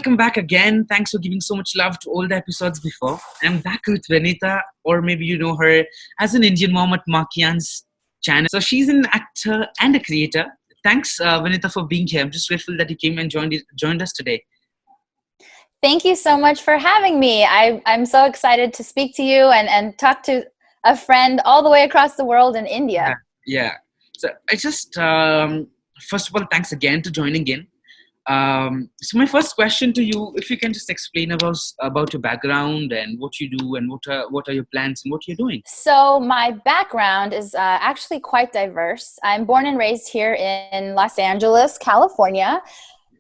Welcome back again. Thanks for giving so much love to all the episodes before. I'm back with Vinita, or maybe you know her as an Indian mom at Markian's channel. So she's an actor and a creator. Thanks, Vinita, for being here. I'm just grateful that you came and joined us today. Thank you so much for having me. I'm so excited to speak to you and talk to a friend all the way across the world in India. Yeah. So I just, first of all, thanks again to joining in. So my first question to you, if you can just explain about your background and what you do and what are your plans and what you're doing. So my background is actually quite diverse. I'm born and raised here in Los Angeles, California.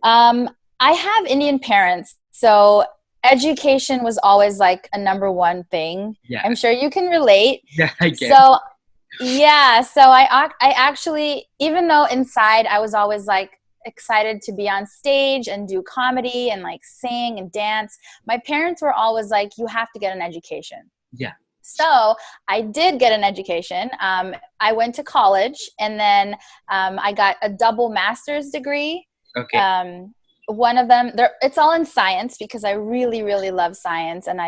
I have Indian parents, so education was always like a number one thing. Yeah. I'm sure you can relate. Yeah, I can. So I actually, even though inside I was always like excited to be on stage and do comedy and like sing and dance, my parents were always like, you have to get an education. Yeah. So I did get an education. I went to college and then I got a double master's degree. Okay. One of them, it's all in science because I really, really love science, and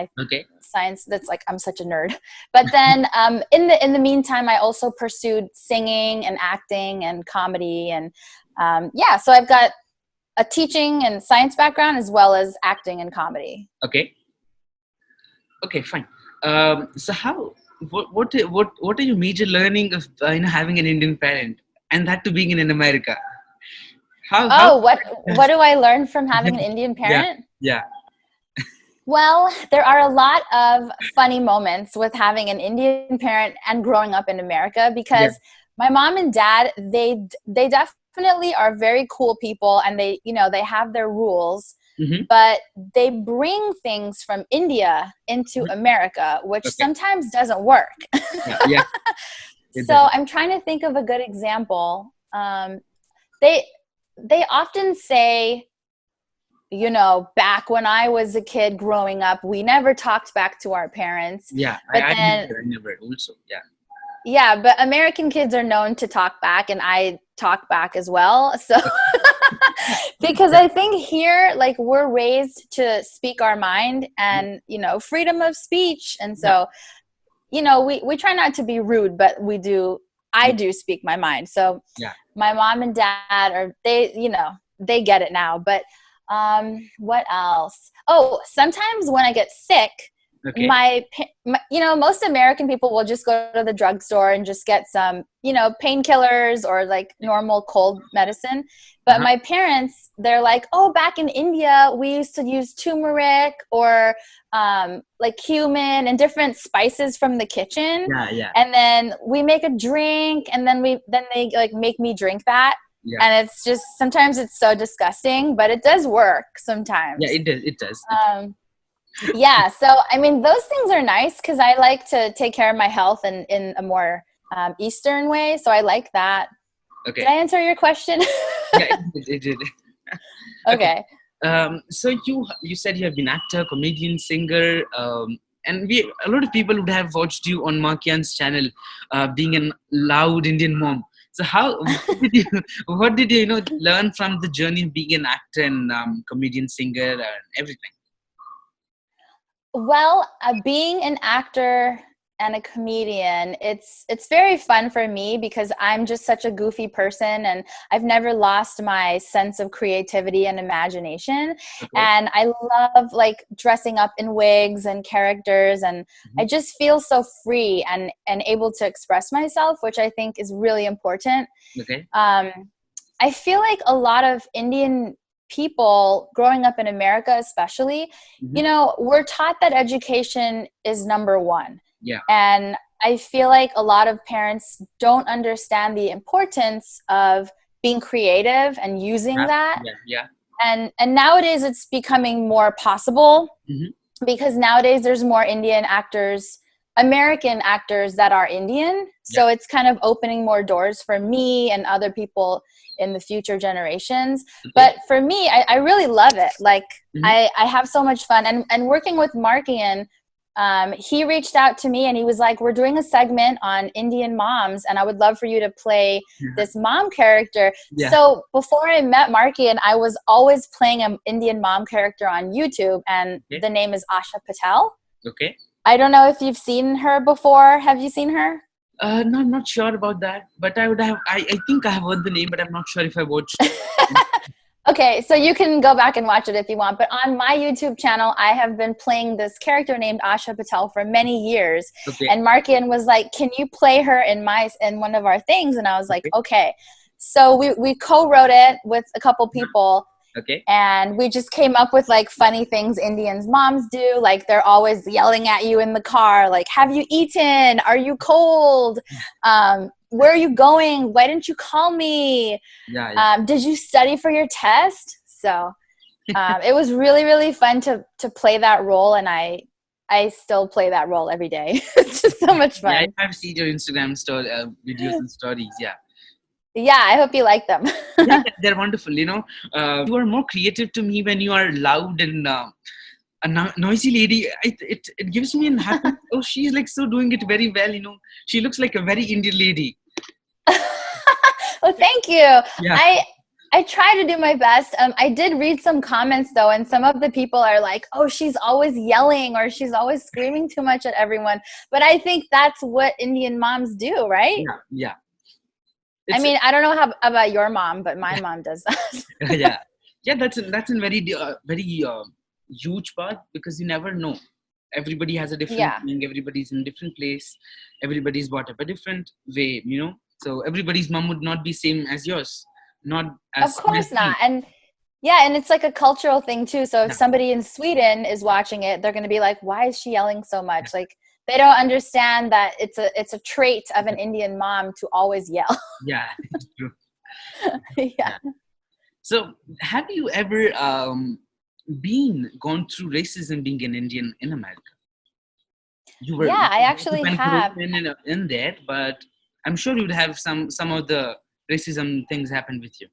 science, that's like, I'm such a nerd. But then in the meantime, I also pursued singing and acting and comedy and so I've got a teaching and science background as well as acting and comedy. Okay, fine. So what are your major learning of having an Indian parent and that to being in America? What do I learn from having an Indian parent? Yeah. Well, there are a lot of funny moments with having an Indian parent and growing up in America because my mom and dad, they definitely are very cool people, and they have their rules, but they bring things from India into America, which sometimes doesn't work. Yeah. So I'm trying to think of a good example. They often say, back when I was a kid growing up, we never talked back to our parents. Yeah, but I never also. Yeah. Yeah, but American kids are known to talk back, and I talk back as well. So, because I think here, like, we're raised to speak our mind and, freedom of speech. And so, we try not to be rude, but I do speak my mind. So my mom and dad they get it now. But what else? Oh, sometimes when I get sick, my most American people will just go to the drugstore and just get some, painkillers or like normal cold medicine. But my parents, they're like, oh, back in India, we used to use turmeric or like cumin and different spices from the kitchen. Yeah. And then we make a drink, and then they like make me drink that. Yeah. And it's just, sometimes it's so disgusting, but it does work sometimes. Yeah, it does. So I mean, those things are nice because I like to take care of my health in a more Eastern way. So I like that. Okay. Did I answer your question? Yeah, it did. Okay. So you said you have been actor, comedian, singer, and a lot of people would have watched you on Markian's channel, being a loud Indian mom. So what did you learn from the journey of being an actor and comedian, singer, and everything? Well, being an actor and a comedian, it's very fun for me because I'm just such a goofy person, and I've never lost my sense of creativity and imagination. Okay. And I love like dressing up in wigs and characters, and I just feel so free and able to express myself, which I think is really important. Okay. I feel like a lot of Indian people growing up in America, especially, we're taught that education is number one. Yeah. And I feel like a lot of parents don't understand the importance of being creative and using that. Yeah. And nowadays it's becoming more possible because nowadays there's more American actors that are Indian. So it's kind of opening more doors for me and other people in the future generations. But for me, I really love it. Like I have so much fun, and working with Markian, he reached out to me and he was like, we're doing a segment on Indian moms and I would love for you to play this mom character. Yeah. So before I met Marky, and I was always playing an Indian mom character on YouTube, and the name is Asha Patel. Okay. I don't know if you've seen her before. Have you seen her? No, I'm not sure about that, but I would have. I think I have heard the name, but I'm not sure if I watched. Okay, so you can go back and watch it if you want. But on my YouTube channel, I have been playing this character named Asha Patel for many years. Okay. And Markian was like, "Can you play her in one of our things?" And I was like, "Okay." So we co-wrote it with a couple people. Okay. And we just came up with like funny things Indians moms do. Like they're always yelling at you in the car, like, "Have you eaten? Are you cold? Where are you going? Why didn't you call me? Did you study for your test?" So it was really, really fun to play that role. And I still play that role every day. It's just so much fun. Yeah, I've seen your Instagram story, videos and stories. Yeah. Yeah, I hope you like them. Yeah, they're wonderful. You are more creative to me when you are loud and a noisy lady. It gives me an happy. Oh, she's like so doing it very well. She looks like a very Indian lady. Well, thank you. Yeah. I try to do my best. I did read some comments though, and some of the people are like, "Oh, she's always yelling or she's always screaming too much at everyone." But I think that's what Indian moms do, right? Yeah. I mean, I don't know how about your mom, but my mom does that. Yeah. That's a very huge part, because you never know. Everybody has a different thing. Everybody's in a different place. Everybody's brought up a different way. So everybody's mom would not be same as yours. Not as. Of course not. And it's like a cultural thing too. So if somebody in Sweden is watching it, they're going to be like, "Why is she yelling so much?" Like, they don't understand that it's a trait of an Indian mom to always yell. Yeah, it's true. Yeah. So, have you ever gone through racism being an Indian in America? I actually have. In that, but I'm sure you'd have some of the racism things happen with you.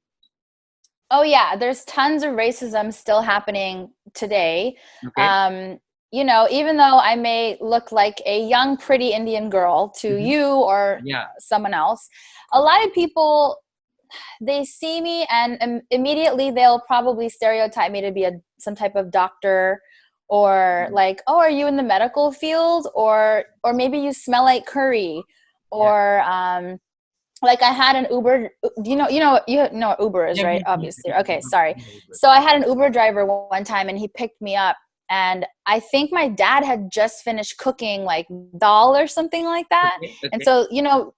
Oh yeah, there's tons of racism still happening today. Okay. Even though I may look like a young, pretty Indian girl to you or someone else, a lot of people, they see me and immediately they'll probably stereotype me to be some type of doctor, or like, "Oh, are you in the medical field?" Or maybe you smell like curry, or like I had an Uber, you know what Uber is, right? Obviously. Okay, sorry. So I had an Uber driver one time and he picked me up. And I think my dad had just finished cooking like dal or something like that. Okay. And so,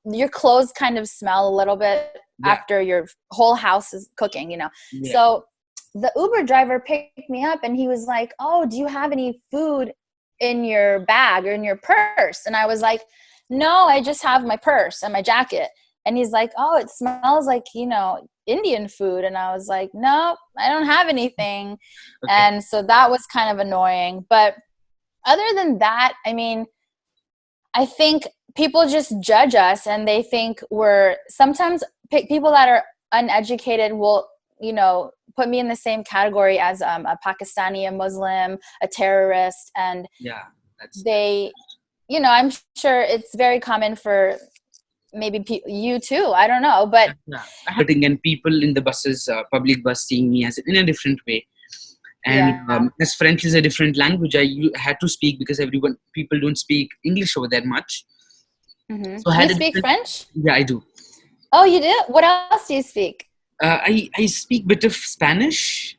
your clothes kind of smell a little bit after your whole house is cooking, Yeah. So the Uber driver picked me up and he was like, "Oh, do you have any food in your bag or in your purse?" And I was like, "No, I just have my purse and my jacket." And he's like, "Oh, it smells like, Indian food." And I was like, "No, I don't have anything." Okay. And so that was kind of annoying. But other than that, I mean, I think people just judge us and they think sometimes people that are uneducated will, put me in the same category as a Pakistani, a Muslim, a terrorist. And I'm sure it's very common for maybe you too. I don't know, but and people in the buses, public bus, seeing me as in a different way. And as French is a different language, I had to speak because people don't speak English over that much. Mm-hmm. So you speak French? Yeah, I do. Oh, you do? What else do you speak? I speak a bit of Spanish.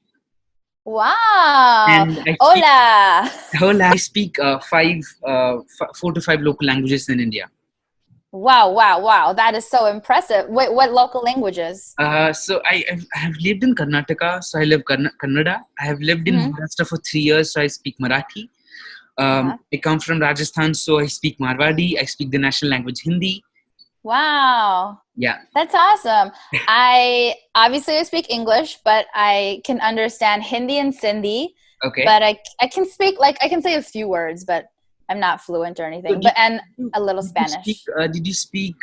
Wow. Hola. I speak 4 to 5 local languages in India. Wow. That is so impressive. Wait, what local languages? So I have lived in Karnataka, so I live Kannada. I have lived in Maharashtra for 3 years, so I speak Marathi. I come from Rajasthan, so I speak Marwadi. I speak the national language Hindi. Wow. Yeah. That's awesome. I speak English, but I can understand Hindi and Sindhi. Okay. But I can speak, I can say a few words, but I'm not fluent or anything, and a little Spanish. Did you speak,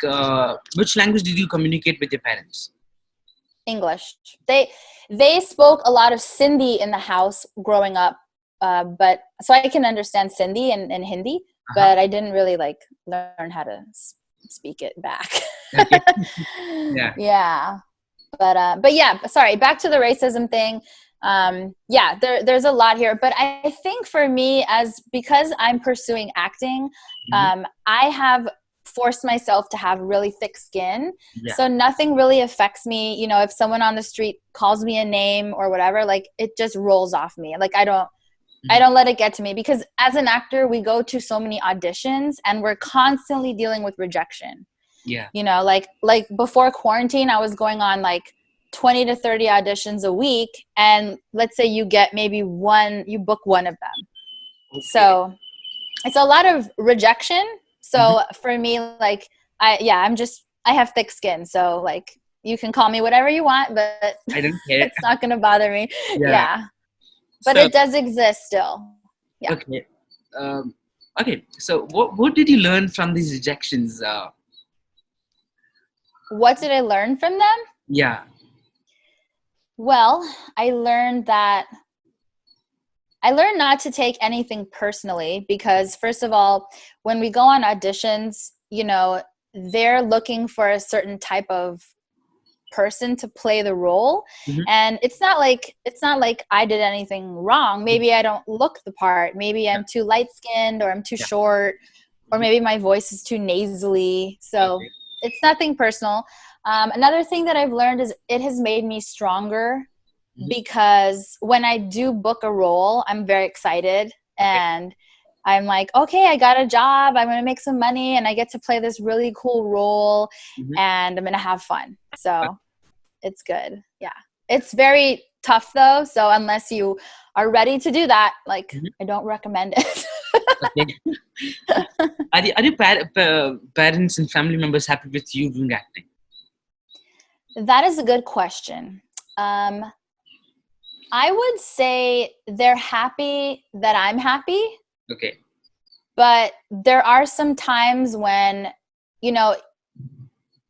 which language did you communicate with your parents? English. They spoke a lot of Sindhi in the house growing up. but so I can understand Sindhi and Hindi, but I didn't really like learn how to speak it back. Okay. Yeah. Yeah. But yeah, sorry, back to the racism thing. Yeah, there's a lot here, but I think for me, because I'm pursuing acting, I have forced myself to have really thick skin. Yeah. So nothing really affects me. You know, if someone on the street calls me a name or whatever, like it just rolls off me. Like I don't let it get to me, because as an actor, we go to so many auditions and we're constantly dealing with rejection. Yeah. You know, like before quarantine, I was going on like 20 to 30 auditions a week. And let's say you get maybe you book one of them. Okay. So it's a lot of rejection. So for me, like, I have thick skin. So like, you can call me whatever you want, but I don't care. It's not going to bother me. Yeah. But So, it does exist still. Yeah. Okay. Okay. So what did you learn from these rejections? What did I learn from them? Yeah. Well, I learned not to take anything personally, because first of all, when we go on auditions, you know, they're looking for a certain type of person to play the role. And it's not like I did anything wrong. Maybe I don't look the part. Maybe I'm too light-skinned, or I'm too short, or maybe my voice is too nasally. So it's nothing personal. Another thing that I've learned is it has made me stronger, because when I do book a role, I'm very excited and I'm like, okay, I got a job. I'm going to make some money and I get to play this really cool role and I'm going to have fun. So it's good. Yeah. It's very tough though. So unless you are ready to do that, like I don't recommend it. Are your parents and family members happy with you doing acting? That is a good question. I would say they're happy that I'm happy. Okay. But there are some times when, you know,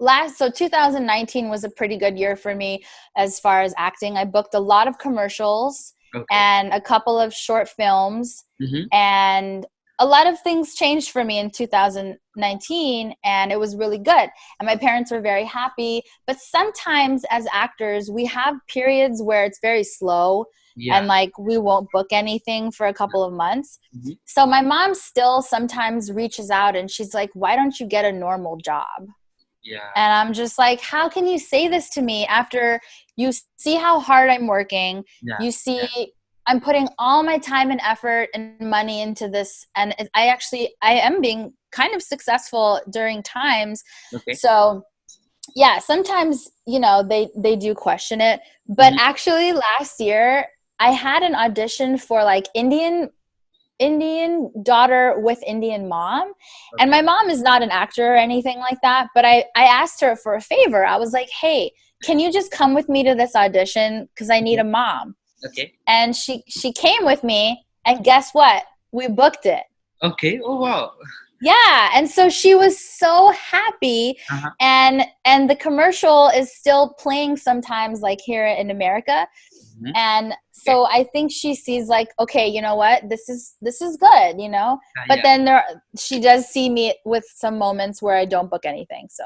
2019 was a pretty good year for me as far as acting. I booked a lot of commercials and a couple of short films, and a lot of things changed for me in 2019, and it was really good. And my parents were very happy. But sometimes as actors, we have periods where it's very slow and like we won't book anything for a couple of months. So my mom still sometimes reaches out and she's like, why don't you get a normal job? Yeah. And I'm just like, how can you say this to me after you see how hard I'm working? You see I'm putting all my time and effort and money into this. And I am being kind of successful during times. So yeah, sometimes, you know, they do question it. But actually last year I had an audition for like Indian daughter with Indian mom. And my mom is not an actor or anything like that. But I asked her for a favor. I was like, hey, can you just come with me to this audition? Because I need a mom. Okay. And she came with me, and guess what? We booked it. Okay. Oh, wow. Yeah. And so she was so happy. And the commercial is still playing sometimes, like here in America. And so I think she sees like, okay, you know what? This is good, you know? But then she does see me with some moments where I don't book anything. So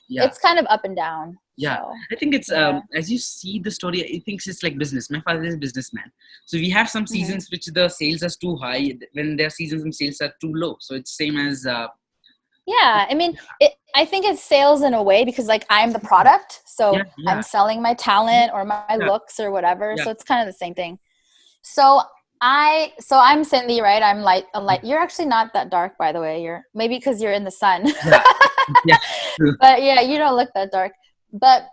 it's kind of up and down. Yeah, so, I think it's as you see the story, I think it's like business. My father is a businessman, so we have some seasons which the sales are too high. When there are seasons when sales are too low, so it's same as. Yeah, I mean, I think it's sales in a way because like I'm the product, so I'm selling my talent or my looks or whatever. So it's kind of the same thing. So I'm Cindy, right? I'm light. You're actually not that dark, by the way. You're maybe because you're in the sun. But yeah, you don't look that dark. But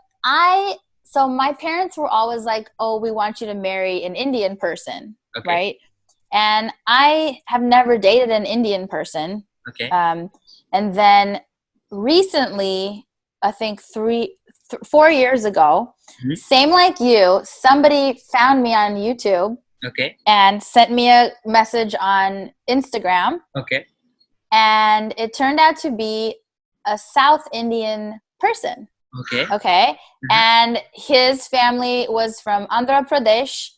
so my parents were always like, oh, we want you to marry an Indian person, right? And I have never dated an Indian person. And then recently, I think 4 years ago, same like you, somebody found me on YouTube and sent me a message on Instagram. And it turned out to be a South Indian person. And his family was from Andhra Pradesh.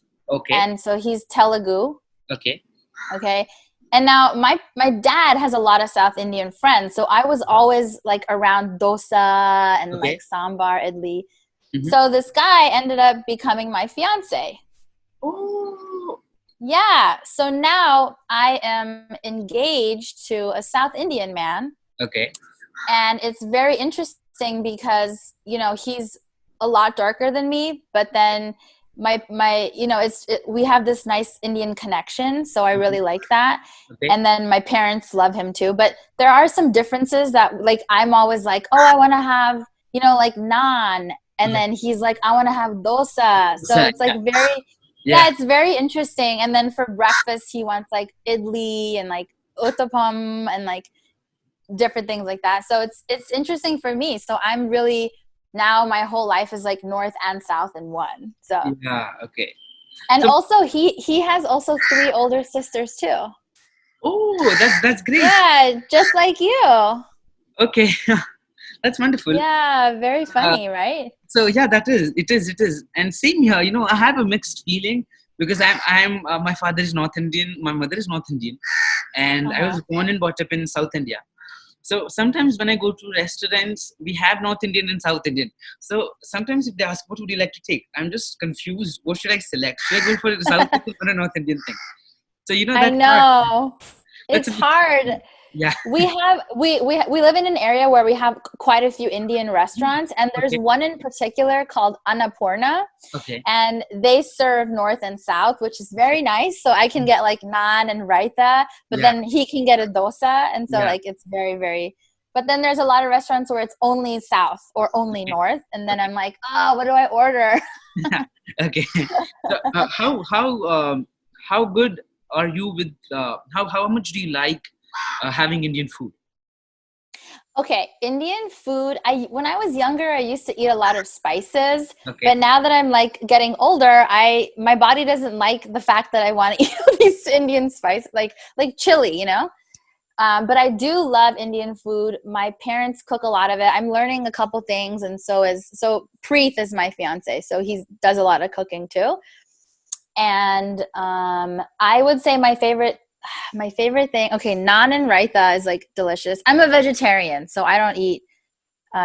And so he's Telugu. Okay. Okay. And now my dad has a lot of South Indian friends. So I was always like around dosa and Okay. like sambar, idli. Mhm. So this guy ended up becoming my fiance. Oh. Yeah. So now I am engaged to a South Indian man. Okay. And it's very interesting because, you know, he's a lot darker than me, but then you know, we have this nice Indian connection, so I really like that. Okay. And then my parents love him too, but there are some differences that, like, I'm always like, oh, I want to have, you know, like naan, and then he's like, I want to have dosa. So it's like very Yeah. it's very interesting. And then for breakfast he wants like idli and like uttapam and like different things like that. So it's interesting for me. So I'm really, now my whole life is like north and south in one. So Yeah. Okay. and So- also he has also 3 older sisters too. Oh, that's great. Yeah, just like you. Okay. That's wonderful. Yeah, very funny, right? So yeah, it is. And same here, you know, I have a mixed feeling because I'm my father is North Indian, my mother is North Indian, and I was born and brought up in South India. So sometimes when I go to restaurants, we have North Indian and South Indian. So sometimes if they ask, what would you like to take? I'm just confused. What should I select? Should I go for the South Indian or a North Indian thing? So, you know, I that's know. hard. It's hard. Yeah. We live in an area where we have quite a few Indian restaurants, and there's one in particular called Annapurna. Okay. And they serve north and south, which is very nice. So I can get like naan and raita, but then he can get a dosa, and so like it's very, very. But then there's a lot of restaurants where it's only south or only north, and then I'm like, oh, what do I order? Okay. So, how good are you with how much do you like having Indian food? Okay, Indian food. When I was younger, I used to eat a lot of spices. Okay. But now that I'm like getting older, my body doesn't like the fact that I want to eat these Indian spice, like chili, you know. But I do love Indian food. My parents cook a lot of it. I'm learning a couple things, and so Preeth is my fiance, so he does a lot of cooking too. And I would say my favorite thing, okay, naan and raita is like delicious. I'm a vegetarian, so I don't eat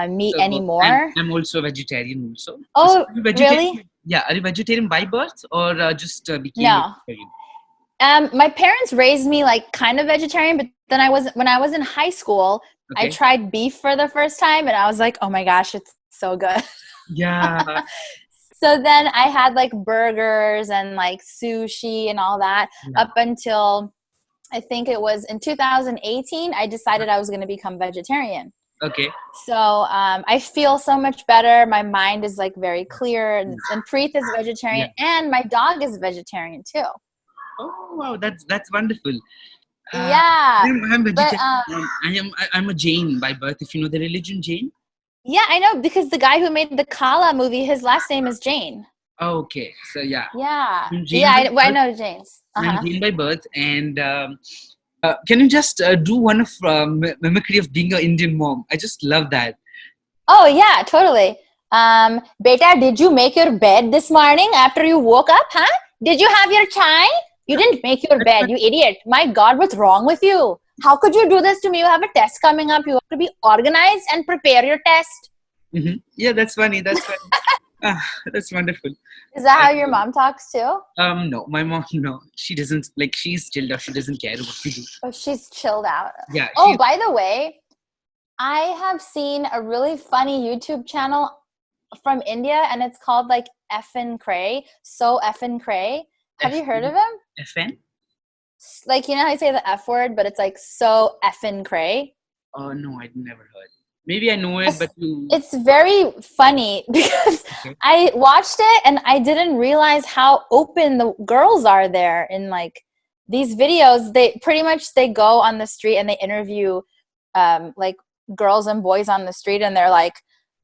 meat anymore. I'm also vegetarian also. Oh, so vegetarian, really? Yeah. Are you vegetarian by birth or just became No. vegetarian? My parents raised me like kind of vegetarian, but then when I was in high school, I tried beef for the first time, and I was like, oh my gosh, it's so good. Yeah. So then I had like burgers and like sushi and all that up until I think it was in 2018, I decided I was going to become vegetarian. Okay. So I feel so much better. My mind is like very clear. And Preeth is vegetarian, and my dog is vegetarian too. Oh wow, that's wonderful. Yeah. I'm vegetarian. I'm a Jain by birth. If you know the religion Jain. Yeah, I know, because the guy who made the Kala movie, his last name is Jain. Oh, okay. So yeah. Yeah. Jain I know James. I'm Jain by birth, and can you just do one of mimicry of being an Indian mom? I just love that. Oh yeah, totally. Beta, did you make your bed this morning after you woke up? Huh? Did you have your chai? You didn't make your bed, you idiot. My God, what's wrong with you? How could you do this to me? You have a test coming up. You have to be organized and prepare your test. Mm-hmm. Yeah, that's funny. That's funny. That's wonderful. Is that how your mom talks too? No, my mom, no. She doesn't, like, she's chilled out. She doesn't care what we do. Oh, she's chilled out. Yeah. Oh, by the way, I have seen a really funny YouTube channel from India, and it's called like Effin Cray. So Effin Cray. Have you heard of him? FN? Like, you know how I say the F word, but it's like so effing cray. Oh no, I'd never heard. Maybe I know it, but it's very funny because I watched it and I didn't realize how open the girls are there in like these videos. They pretty much they go on the street and they interview like girls and boys on the street, and they're like,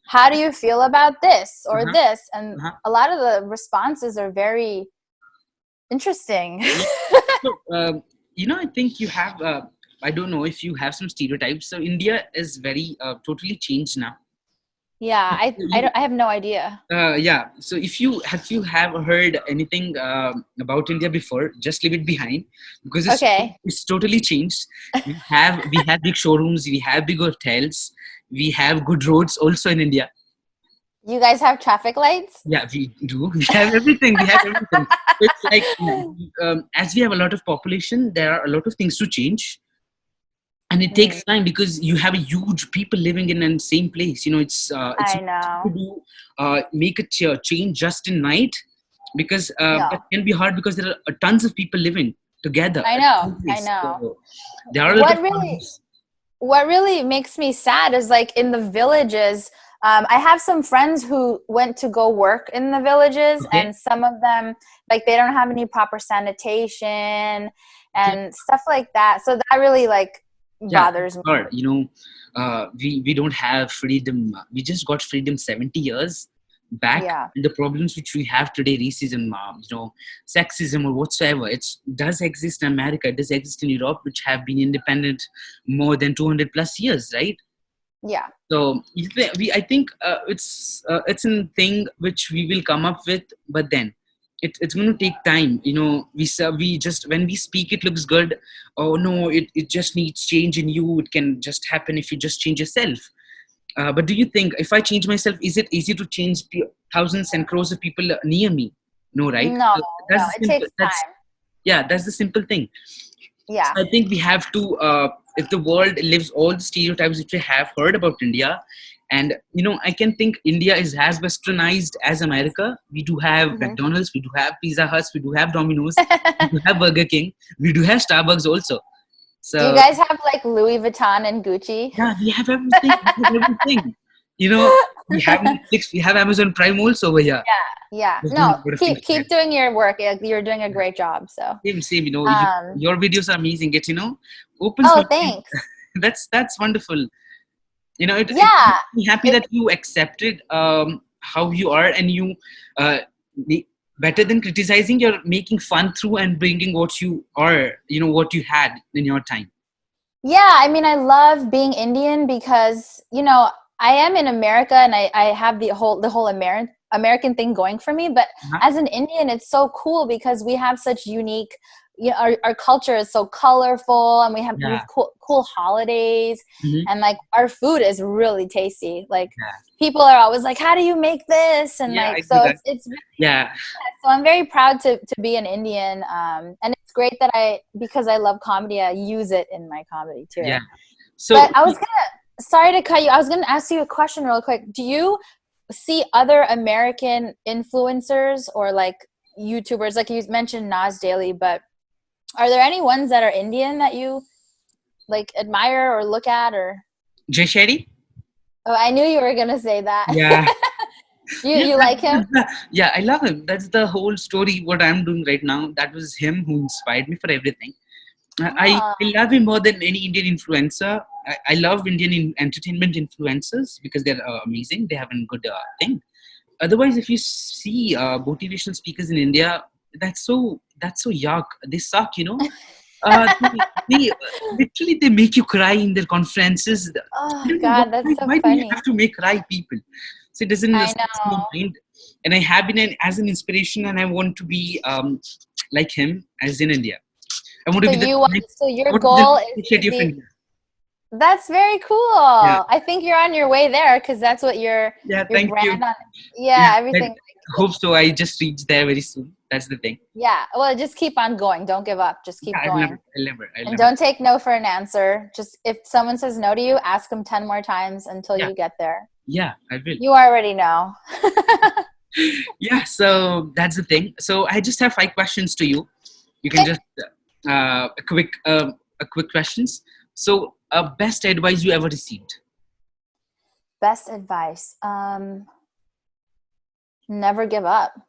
how do you feel about this or this? And a lot of the responses are very interesting. So, you know, I think you have, I don't know if you have some stereotypes. So India is very totally changed now. Yeah, I have no idea. Yeah. So if you have heard anything about India before, just leave it behind because Okay. it's totally changed. We have big showrooms, we have big hotels, we have good roads also in India. You guys have traffic lights? Yeah, we do. We have everything. We have everything. It's like as we have a lot of population, there are a lot of things to change, and it takes time because you have a huge people living in the same place. It's I know. to do make a change just in night because No. that can be hard because there are tons of people living together I at know. one I place. know. So there are a lot of problems. What really makes me sad is like in the villages, I have some friends who went to go work in the villages, Okay. and some of them, like, they don't have any proper sanitation and stuff like that. So that really like bothers me. Hard. We don't have freedom. We just got freedom 70 years back. Yeah. And the problems which we have today, racism, sexism or whatsoever, it does exist in America. It does exist in Europe, which have been independent more than 200 plus years, right? Yeah. So I think it's a thing which we will come up with, but then it's going to take time. We just when we speak, it looks good. Oh no, it just needs change in you. It can just happen if you just change yourself. But do you think if I change myself, is it easy to change thousands and crores of people near me? No, right? No, So no, it takes time. that's the simple thing. Yeah. So I think we have to, if the world lives all the stereotypes which we have heard about India, and I can think India is as westernized as America. We do have McDonald's, we do have Pizza Huts, we do have Domino's, we do have Burger King, we do have Starbucks also. So do you guys have like Louis Vuitton and Gucci? yeah, we have everything. We have everything. We have Netflix, we have Amazon Prime also over here. Yeah. There's No, a lot of things keep doing your work. You're doing a great job. So same. Your videos are amazing. It opens. Oh, thanks. That's wonderful. Yeah. I'm happy that you accepted how you are, and you better than criticizing, you're making fun through and bringing what you are, what you had in your time. Yeah, I mean, I love being Indian because I am in America, and I have the whole American thing going for me. But as an Indian, it's so cool because we have such unique. Our culture is so colorful, and we have cool holidays, and like our food is really tasty. Like people are always like, "How do you make this?" And it's really So I'm very proud to be an Indian, and it's great that because I love comedy, I use it in my comedy too. Yeah. So, but sorry to cut you. I was gonna ask you a question real quick. Do you see other American influencers or like YouTubers, like you mentioned Nas Daily, but are there any ones that are Indian that you like admire or look at or? Jay Shetty? Oh, I knew you were gonna say that. Yeah. You like him? Yeah, I love him. That's the whole story. What I'm doing right now, that was him who inspired me for everything. I love him more than any Indian influencer. I love Indian entertainment influencers because they're amazing. They have a good thing. Otherwise, if you see motivational speakers in India, that's so yuck. They suck, they literally they make you cry in their conferences. Oh God, that's so funny. Why do you have to make cry people? So it doesn't. I know. Mind. And I have been as an inspiration, and I want to be like him as in India. I want to be so your goal is to be. That's very cool. Yeah. I think you're on your way there because that's what your thank brand you. On. Yeah, everything. I hope so. I just reach there very soon. That's the thing. Yeah. Well, just keep on going. Don't give up. Just keep going. I'll never. And don't take no for an answer. Just if someone says no to you, ask them 10 more times until you get there. Yeah, I will. You already know. Yeah. So that's the thing. So I just have 5 questions to you. You can just a quick questions. So, best advice you ever received? Best advice. Never give up.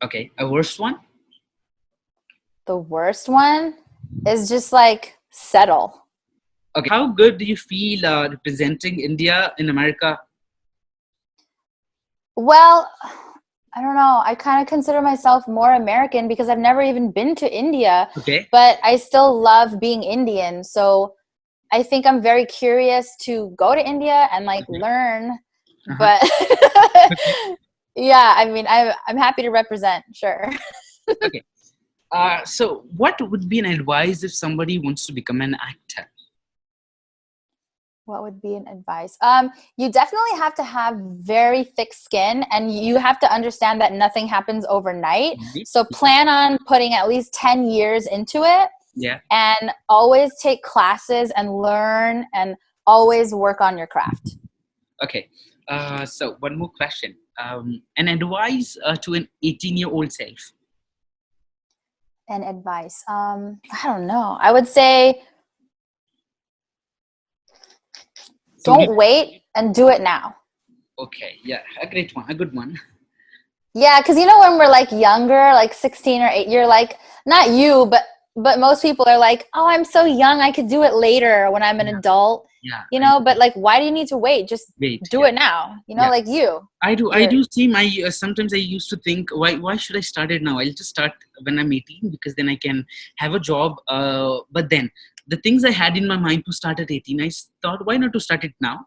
Okay. A worst one? The worst one is just like settle. Okay. How good do you feel representing India in America? Well, I don't know. I kind of consider myself more American because I've never even been to India. Okay. But I still love being Indian. So I think I'm very curious to go to India and like learn Uh-huh. but Okay. yeah, I mean, I'm happy to represent. Sure. Okay. So what would be an advice if somebody wants to become an actor? What would be an advice? You definitely have to have very thick skin, and you have to understand that nothing happens overnight. Right? So plan on putting at least 10 years into it, Yeah. and always take classes and learn, and always work on your craft. Okay. So one more question. An advice to an 18-year-old self. And advice. I don't know. I would say So don't wait and do it now. okay. Yeah. A great one. A good one. Yeah, because you know when we're like younger, like 16 or 8, you're like, not you, but most people are like, oh, I'm so young, I could do it later when I'm an Yeah. adult, Yeah. you know. But like, why do you need to wait? Just Wait. do Yeah. it now, you know. Yeah. Like you. I do You're- see my sometimes I used to think why should I start it now? I'll just start when I'm 18 because then I can have a job. But then the things I had in my mind to start at 18, I thought why not to start it now?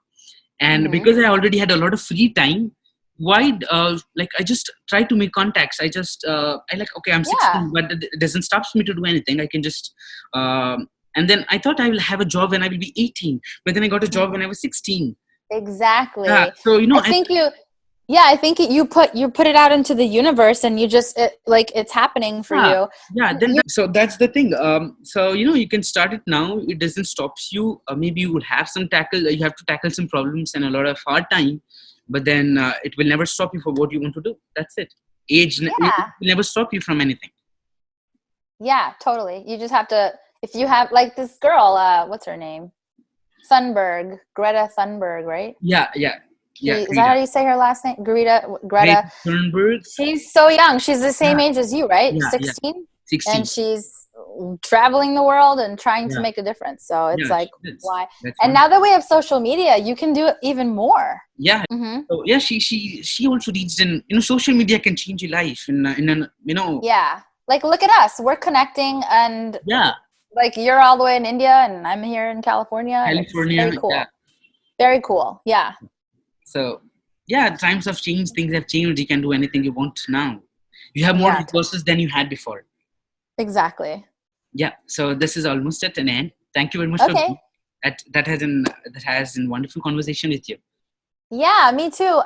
And Mhm. because I already had a lot of free time, why like I just try to make contacts. I just I like okay I'm Yeah, 16, but it doesn't stop me to do anything. I can just and then I thought I will have a job when I will be 18, but then I got a job when I was 16. Yeah, exactly. so I think you. Yeah, I think you put it out into the universe, and you just like it's happening for yeah, you. yeah. Then You so that's the thing. So you can start it now. It doesn't stop you. Maybe you would have some tackle. You have to tackle some problems and a lot of hard time, but then it will never stop you for what you want to do. That's it. It yeah. will never stop you from anything. Yeah, totally. You just have to, if you have like this girl, what's her name? Greta Thunberg, right? Yeah, yeah, yeah. Is that Greta. how you say her last name? Greta Greta. Thunberg. She's so young. She's the same Yeah, age as you, right? yeah, yeah. 16? And 16. she's traveling the world and trying to Yeah, make a difference. So it's yeah. like, That's why? that's And one. now that we have social media, you can do it even more. Yeah. Hmm. So yeah, she also reached in social media can change your life in an Yeah. Like, look at us. We're connecting, and yeah, like you're all the way in India and I'm here in California, and it's California. very Yeah. cool. Very cool. Yeah. So yeah, times have changed. Things have changed. You can do anything you want now. You have more Yeah. resources than you had before. Exactly. Yeah. So this is almost at an end. Thank you very much for Okay. being that has an wonderful conversation with you. Yeah, me too.